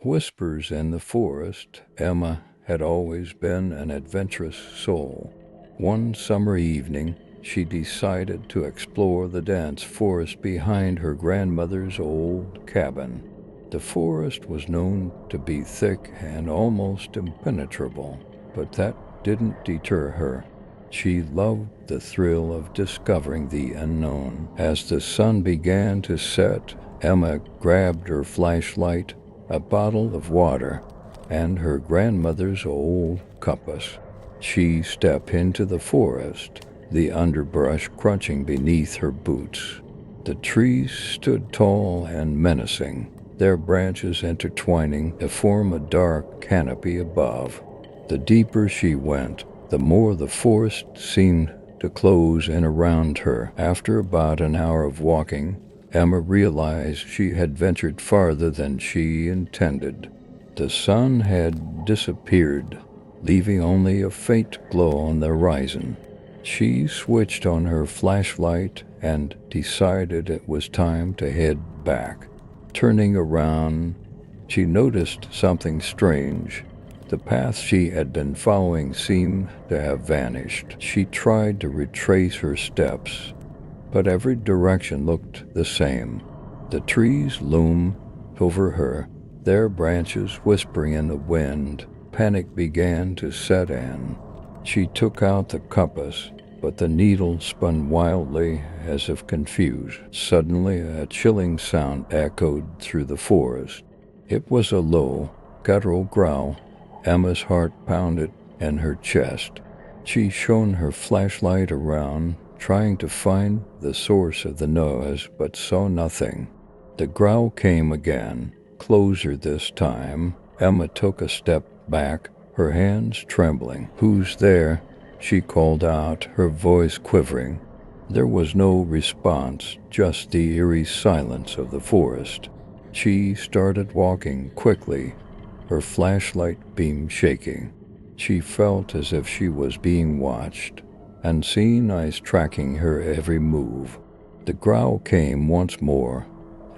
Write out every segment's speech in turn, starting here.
Whispers in the forest. Emma had always been an adventurous soul. One summer evening, she decided to explore the dense forest behind her grandmother's old cabin. The forest was known to be thick and almost impenetrable, but that didn't deter her. She loved the thrill of discovering the unknown. As the sun began to set, Emma grabbed her flashlight, a bottle of water, and her grandmother's old compass. She stepped into the forest, the underbrush crunching beneath her boots. The trees stood tall and menacing, their branches intertwining to form a dark canopy above. The deeper she went, the more the forest seemed to close in around her. After about an hour of walking, Emma realized she had ventured farther than she intended. The sun had disappeared, leaving only a faint glow on the horizon. She switched on her flashlight and decided it was time to head back. Turning around, she noticed something strange. The path she had been following seemed to have vanished. She tried to retrace her steps, but every direction looked the same. The trees loomed over her, their branches whispering in the wind. Panic began to set in. She took out the compass, but the needle spun wildly as if confused. Suddenly, a chilling sound echoed through the forest. It was a low, guttural growl. Emma's heart pounded in her chest. She shone her flashlight around, trying to find the source of the noise, but saw nothing. The growl came again, closer this time. Emma took a step back, her hands trembling. "Who's there?" she called out, her voice quivering. There was no response, just the eerie silence of the forest. She started walking quickly, her flashlight beam shaking. She felt as if she was being watched, unseen eyes tracking her every move. The growl came once more,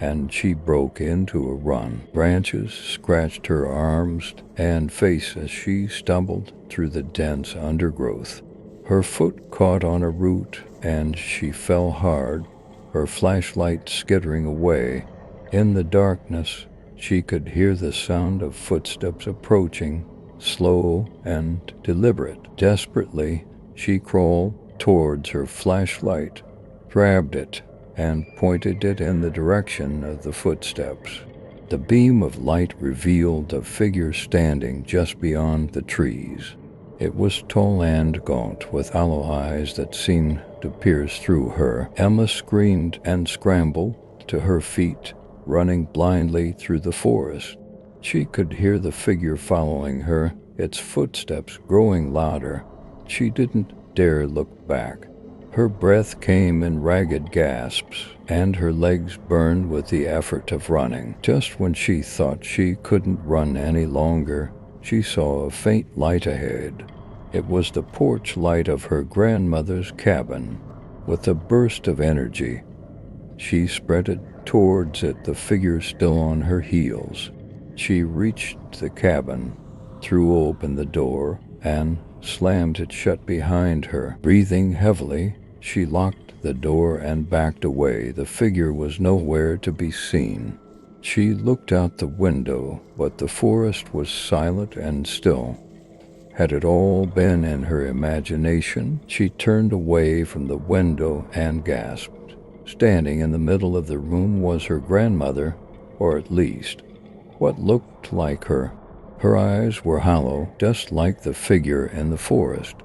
and she broke into a run. Branches scratched her arms and face as she stumbled through the dense undergrowth. Her foot caught on a root, and she fell hard, her flashlight skittering away. In the darkness, she could hear the sound of footsteps approaching, slow and deliberate. Desperately, she crawled towards her flashlight, grabbed it, and pointed it in the direction of the footsteps. The beam of light revealed a figure standing just beyond the trees. It was tall and gaunt, with hollow eyes that seemed to pierce through her. Emma screamed and scrambled to her feet, running blindly through the forest. She could hear the figure following her, its footsteps growing louder. She didn't dare look back. Her breath came in ragged gasps, and her legs burned with the effort of running. Just when she thought she couldn't run any longer, she saw a faint light ahead. It was the porch light of her grandmother's cabin. With a burst of energy, she sprinted towards it, the figure still on her heels. She reached the cabin, threw open the door, and slammed it shut behind her. Breathing heavily, she locked the door and backed away. The figure was nowhere to be seen. She looked out the window, but the forest was silent and still. Had it all been in her imagination? She turned away from the window and gasped. Standing in the middle of the room was her grandmother, or at least what looked like her. Her eyes were hollow, just like the figure in the forest.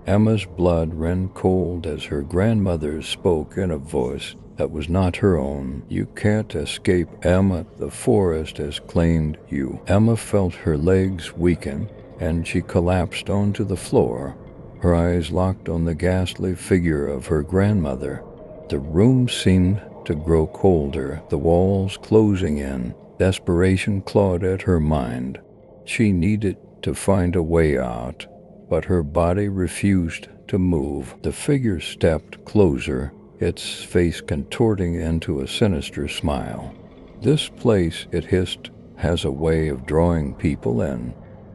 Emma's blood ran cold as her grandmother spoke in a voice that was not her own. "You can't escape, Emma. The forest has claimed you." Emma felt her legs weaken, and she collapsed onto the floor, her eyes locked on the ghastly figure of her grandmother. The room seemed to grow colder, the walls closing in. Desperation clawed at her mind. She needed to find a way out, but her body refused to move. The figure stepped closer, its face contorting into a sinister smile. "This place," it hissed, has a way of drawing people in.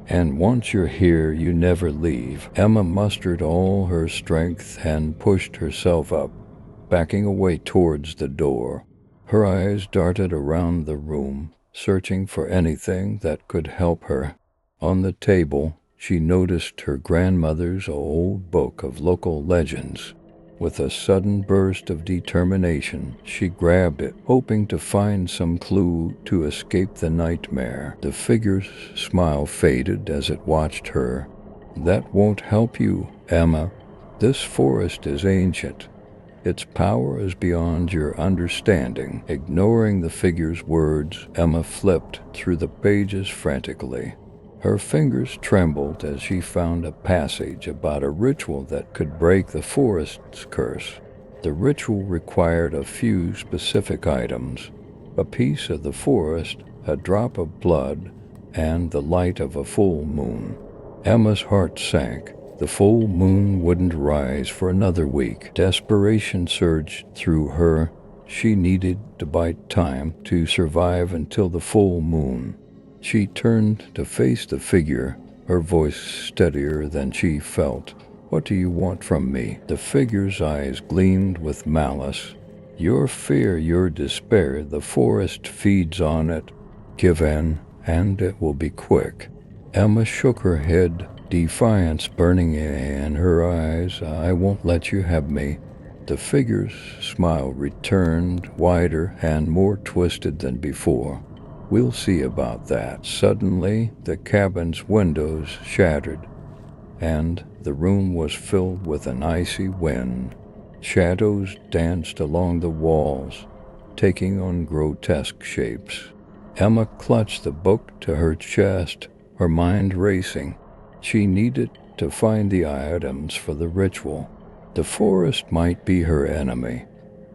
And once you're here, you never leave. Emma mustered all her strength and pushed herself up, backing away towards the door. Her eyes darted around the room, searching for anything that could help her. On the table, she noticed her grandmother's old book of local legends. With a sudden burst of determination, she grabbed it, hoping to find some clue to escape the nightmare. The figure's smile faded as it watched her. "That won't help you, Emma. This forest is ancient. Its power is beyond your understanding." Ignoring the figure's words, Emma flipped through the pages frantically. Her fingers trembled as she found a passage about a ritual that could break the forest's curse. The ritual required a few specific items: a piece of the forest, a drop of blood, and the light of a full moon. Emma's heart sank. The full moon wouldn't rise for another week. Desperation surged through her. She needed to buy time to survive until the full moon. She turned to face the figure, her voice steadier than she felt. "What do you want from me?" The figure's eyes gleamed with malice. "Your fear, your despair, the forest feeds on it. Give in, and it will be quick." Emma shook her head, defiance burning in her eyes. "I won't let you have me." The figure's smile returned, wider and more twisted than before. "We'll see about that." Suddenly, the cabin's windows shattered, and the room was filled with an icy wind. Shadows danced along the walls, taking on grotesque shapes. Emma clutched the book to her chest, her mind racing. She needed to find the items for the ritual. The forest might be her enemy,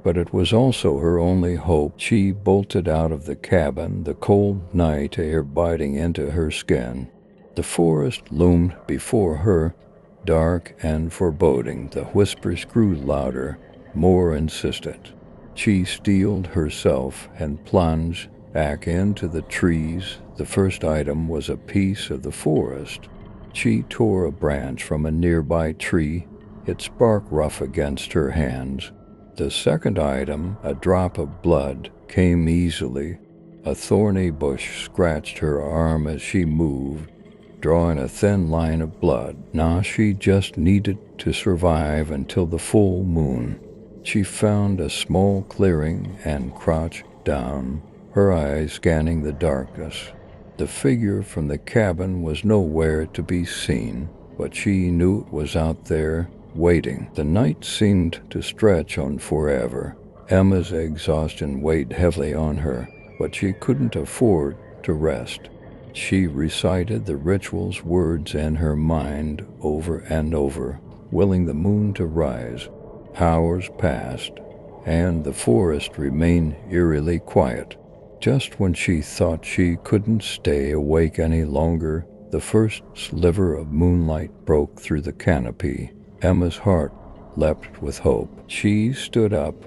but it was also her only hope. She bolted out of the cabin, the cold night air biting into her skin. The forest loomed before her, dark and foreboding. The whispers grew louder, more insistent. She steeled herself and plunged back into the trees. The first item was a piece of the forest. She tore a branch from a nearby tree, its bark rough against her hands. The second item, a drop of blood, came easily. A thorny bush scratched her arm as she moved, drawing a thin line of blood. Now she just needed to survive until the full moon. She found a small clearing and crouched down, her eyes scanning the darkness. The figure from the cabin was nowhere to be seen, but she knew it was out there, waiting. The night seemed to stretch on forever. Emma's exhaustion weighed heavily on her, but she couldn't afford to rest. She recited the ritual's words in her mind over and over, willing the moon to rise. Hours passed, and the forest remained eerily quiet. Just when she thought she couldn't stay awake any longer, the first sliver of moonlight broke through the canopy. Emma's heart leapt with hope. She stood up,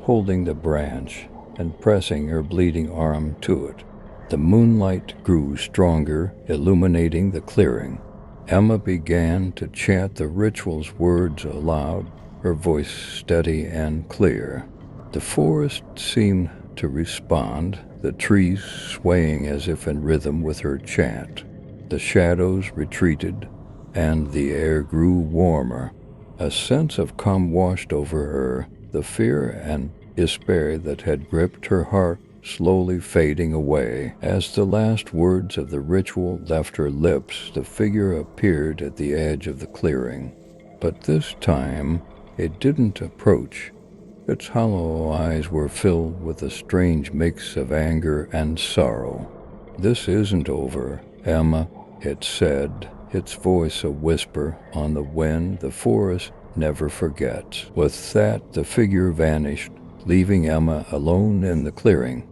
holding the branch and pressing her bleeding arm to it. The moonlight grew stronger, illuminating the clearing. Emma began to chant the ritual's words aloud, her voice steady and clear. The forest seemed to respond, the trees swaying as if in rhythm with her chant. The shadows retreated, and the air grew warmer. A sense of calm washed over her, the fear and despair that had gripped her heart slowly fading away. As the last words of the ritual left her lips, the figure appeared at the edge of the clearing. But this time, it didn't approach. Its hollow eyes were filled with a strange mix of anger and sorrow. "This isn't over, Emma," it said, its voice a whisper on the wind. "The forest never forgets." With that, the figure vanished, leaving Emma alone in the clearing.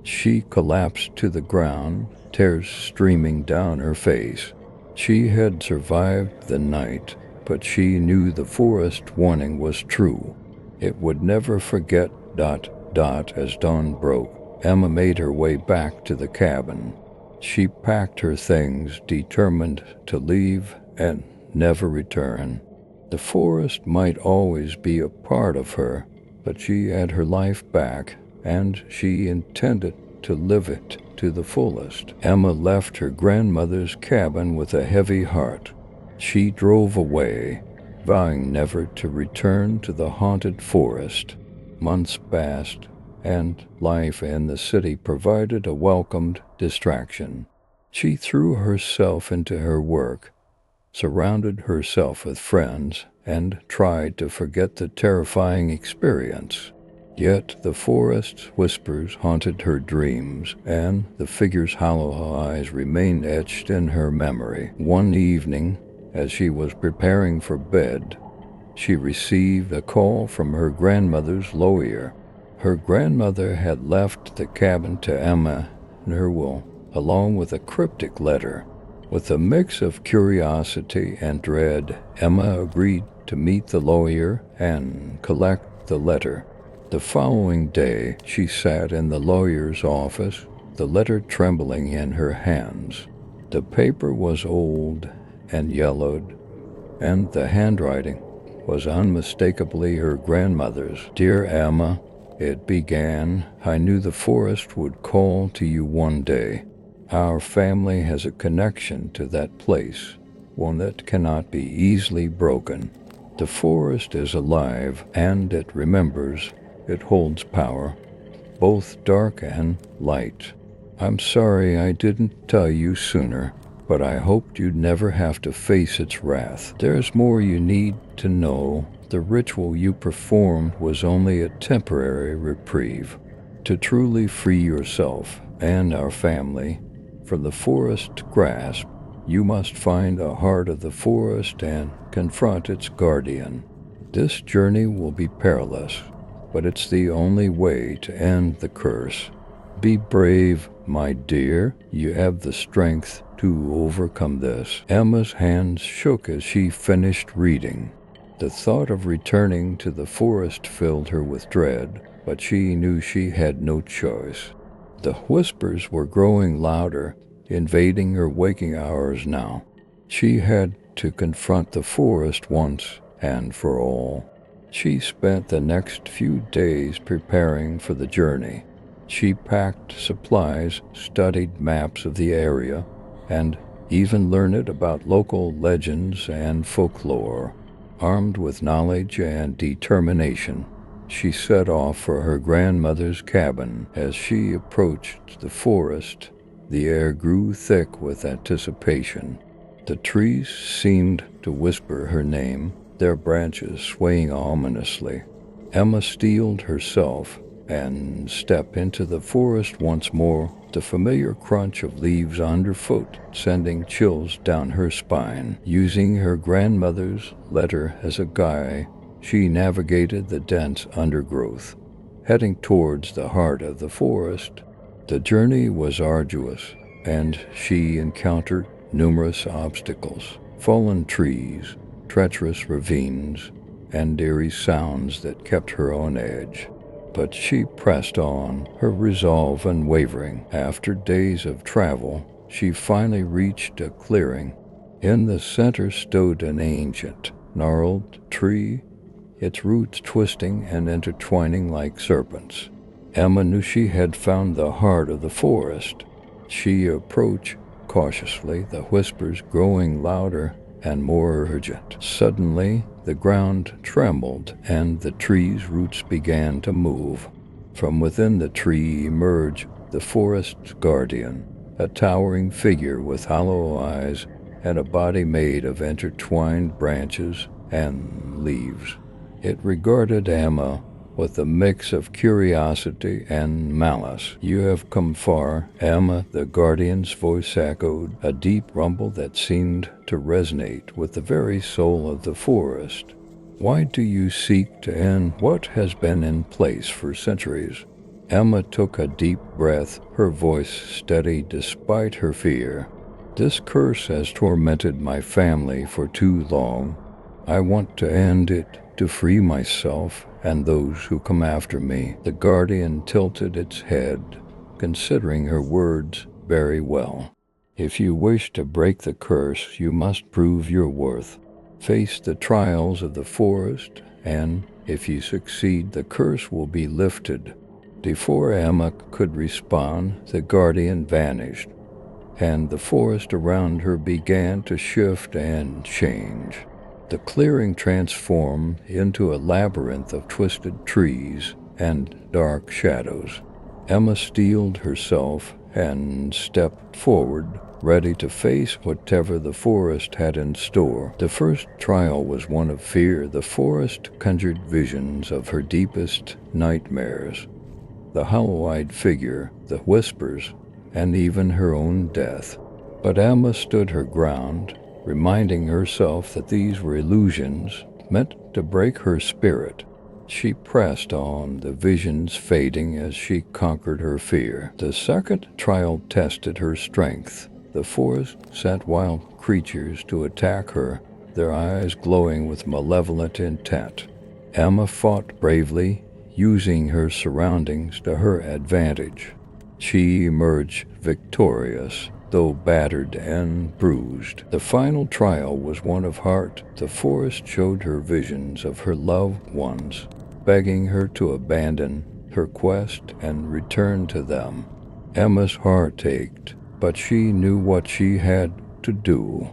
She collapsed to the ground, tears streaming down her face. She had survived the night, but she knew the forest warning was true. It would never forget. As dawn broke, Emma made her way back to the cabin. She packed her things, determined to leave and never return. The forest might always be a part of her, but she had her life back, and she intended to live it to the fullest. Emma left her grandmother's cabin with a heavy heart. She drove away, vowing never to return to the haunted forest. Months passed, and life in the city provided a welcomed distraction. She threw herself into her work, surrounded herself with friends, and tried to forget the terrifying experience. Yet the forest's whispers haunted her dreams, and the figure's hollow eyes remained etched in her memory. One evening, as she was preparing for bed, she received a call from her grandmother's lawyer. Her grandmother had left the cabin to Emma in her will, along with a cryptic letter. With a mix of curiosity and dread, Emma agreed to meet the lawyer and collect the letter. The following day, she sat in the lawyer's office, the letter trembling in her hands. The paper was old and yellowed, and the handwriting was unmistakably her grandmother's. "Dear Emma," it began, "I knew the forest would call to you one day. Our family has a connection to that place, one that cannot be easily broken. The forest is alive, and it remembers. It holds power, both dark and light. I'm sorry I didn't tell you sooner, but I hoped you'd never have to face its wrath. There's more you need to know. The ritual you performed was only a temporary reprieve. To truly free yourself and our family from the forest's grasp, you must find the heart of the forest and confront its guardian. This journey will be perilous, but it's the only way to end the curse. Be brave, my dear. You have the strength to overcome this." Emma's hands shook as she finished reading. The thought of returning to the forest filled her with dread, but she knew she had no choice. The whispers were growing louder, invading her waking hours now. She had to confront the forest once and for all. She spent the next few days preparing for the journey. She packed supplies, studied maps of the area, and even learned about local legends and folklore. Armed with knowledge and determination, she set off for her grandmother's cabin. As she approached the forest, the air grew thick with anticipation. The trees seemed to whisper her name, their branches swaying ominously. Emma steeled herself and stepped into the forest once more, the familiar crunch of leaves underfoot sending chills down her spine. Using her grandmother's letter as a guide, she navigated the dense undergrowth, heading towards the heart of the forest. The journey was arduous, and she encountered numerous obstacles: fallen trees, treacherous ravines, and eerie sounds that kept her on edge. But she pressed on, her resolve unwavering. After days of travel, she finally reached a clearing. In the center stood an ancient, gnarled tree, its roots twisting and intertwining like serpents. Emma knew she had found the heart of the forest. She approached cautiously, the whispers growing louder and more urgent. Suddenly, the ground trembled, and the tree's roots began to move. From within the tree emerged the forest's guardian, a towering figure with hollow eyes and a body made of intertwined branches and leaves. It regarded Emma with a mix of curiosity and malice. "You have come far, Emma," the guardian's voice echoed, a deep rumble that seemed to resonate with the very soul of the forest. "Why do you seek to end what has been in place for centuries?" Emma took a deep breath, her voice steady despite her fear. "This curse has tormented my family for too long. I want to end it, to free myself and those who come after me." The guardian tilted its head, considering her words, very well. If you wish to break the curse, you must prove your worth. Face the trials of the forest, and if you succeed, the curse will be lifted." Before Emma could respond, the guardian vanished, and the forest around her began to shift and change. The clearing transformed into a labyrinth of twisted trees and dark shadows. Emma steeled herself and stepped forward, ready to face whatever the forest had in store. The first trial was one of fear. The forest conjured visions of her deepest nightmares: the hollow-eyed figure, the whispers, and even her own death. But Emma stood her ground, reminding herself that these were illusions meant to break her spirit. She pressed on, the visions fading as she conquered her fear. The second trial tested her strength. The forest sent wild creatures to attack her, their eyes glowing with malevolent intent. Emma fought bravely, using her surroundings to her advantage. She emerged victorious, though battered and bruised. The final trial was one of heart. The forest showed her visions of her loved ones, begging her to abandon her quest and return to them. Emma's heart ached, but she knew what she had to do.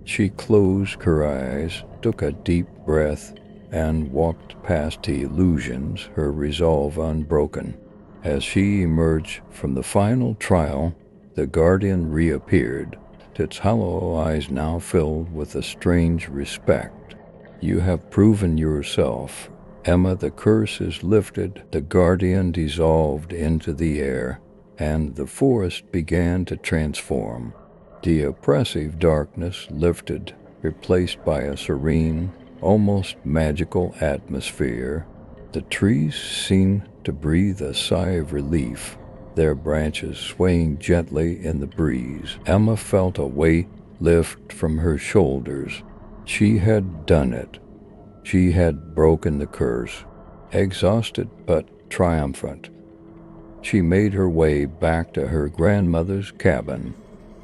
She closed her eyes, took a deep breath, and walked past the illusions, her resolve unbroken. As she emerged from the final trial, the guardian reappeared, its hollow eyes now filled with a strange respect. "You have proven yourself, Emma. The curse is lifted." The guardian dissolved into the air, and the forest began to transform. The oppressive darkness lifted, replaced by a serene, almost magical atmosphere. The trees seemed to breathe a sigh of relief, their branches swaying gently in the breeze. Emma felt a weight lift from her shoulders. She had done it. She had broken the curse. Exhausted but triumphant, she made her way back to her grandmother's cabin.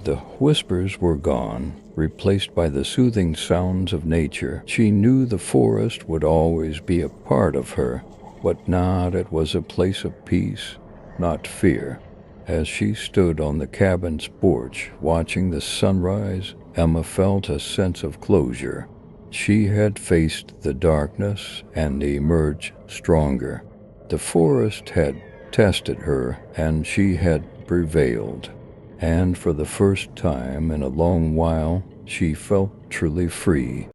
The whispers were gone, replaced by the soothing sounds of nature. She knew the forest would always be a part of her, but now it was a place of peace, not fear. As she stood on the cabin's porch, watching the sunrise, Emma felt a sense of closure. She had faced the darkness and emerged stronger. The forest had tested her, and she had prevailed. And for the first time in a long while, she felt truly free.